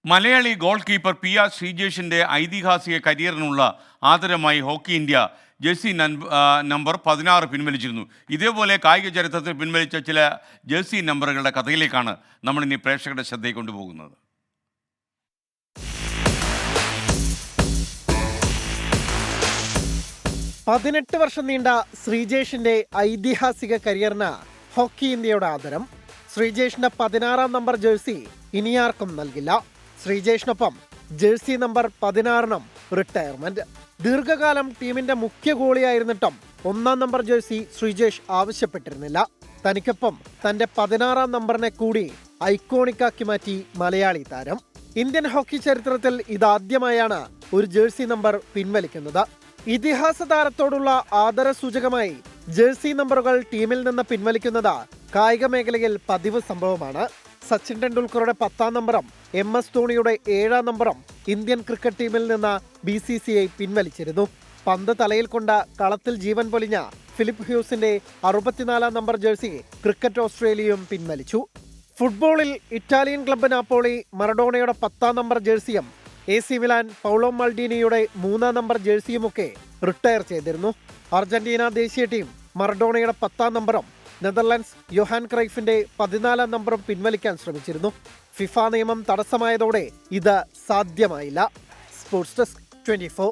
Malayali goalkeeper P R ശ്രീജേഷിൻ്റെ ഐതിഹാസിക കരിയറിനുള്ള ആദരമായി ഹോക്കി ഇന്ത്യ ജേഴ്സി നമ്പർ 16 പിൻവലിച്ചിരുന്നു. ഇതേപോലെ കായിക ചരിത്രത്തിൽ പിൻവലിച്ച ചില ജേഴ്സി നമ്പറുകളുടെ കഥയിലേക്കാണ് നമ്മളിനി പ്രേക്ഷകരുടെ ശ്രദ്ധയെ കൊണ്ടുപോകുന്നത്. പതിനെട്ട് വർഷം നീണ്ട ശ്രീജേഷിന്റെ ഐതിഹാസിക കരിയറിന് ഹോക്കി ഇന്ത്യയുടെ ആദരം. ശ്രീജേഷിന്റെ 16 നമ്പർ ജേഴ്സി ഇനിയാർക്കും നൽകില്ല. ശ്രീജേഷിനൊപ്പം ജേഴ്സി നമ്പർ 16 റിട്ടയർമെന്റ്. ദീർഘകാലം ടീമിന്റെ മുഖ്യ ഗോളിയായിരുന്നിട്ടും 1 നമ്പർ ജേഴ്സി ശ്രീജേഷ് ആവശ്യപ്പെട്ടിരുന്നില്ല. തനിക്കൊപ്പം തന്റെ 16 നമ്പറിനെ കൂടി ഐക്കോണിക്കാക്കി മാറ്റി മലയാളി താരം. ഇന്ത്യൻ ഹോക്കി ചരിത്രത്തിൽ ഇതാദ്യമായാണ് ഒരു ജേഴ്സി നമ്പർ പിൻവലിക്കുന്നത്. ഇതിഹാസ താരത്തോടുള്ള ആദരസൂചകമായി ജേഴ്സി നമ്പറുകൾ ടീമിൽ നിന്ന് പിൻവലിക്കുന്നത് കായിക മേഖലയിൽ പതിവ് സംഭവമാണ്. സച്ചിൻ ടെണ്ടുൽക്കറുടെ 10 നമ്പറും MS ധോണിയുടെ 7 നമ്പറും ഇന്ത്യൻ ക്രിക്കറ്റ് ടീമിൽ നിന്ന് BCCI പിൻവലിച്ചിരുന്നു. പന്ത് തലയിൽ കൊണ്ട് കളത്തിൽ ജീവൻ പൊലിഞ്ഞ ഫിലിപ്പ് ഹ്യൂസിന്റെ 64 നമ്പർ ജേഴ്സി ക്രിക്കറ്റ് ഓസ്ട്രേലിയയും പിൻവലിച്ചു. ഫുട്ബോളിൽ ഇറ്റാലിയൻ ക്ലബ്ബ് നാപ്പോളി മറഡോണയുടെ 10 നമ്പർ ജേഴ്സിയും AC മിലാൻ പൗളോ മൾഡീനിയുടെ 3 നമ്പർ ജേഴ്സിയുമൊക്കെ റിട്ടയർ ചെയ്തിരുന്നു. അർജന്റീന ദേശീയ ടീം മറഡോണയുടെ 10 നമ്പറും നെതർലാൻഡ്സ് യോഹാൻ ക്രൈഫിന്റെ 14 നമ്പറും പിൻവലിക്കാൻ ശ്രമിച്ചിരുന്നു. ഫിഫ നിയമം തടസ്സമായതോടെ ഇത് സാധ്യമായില്ല. Sports desk 24.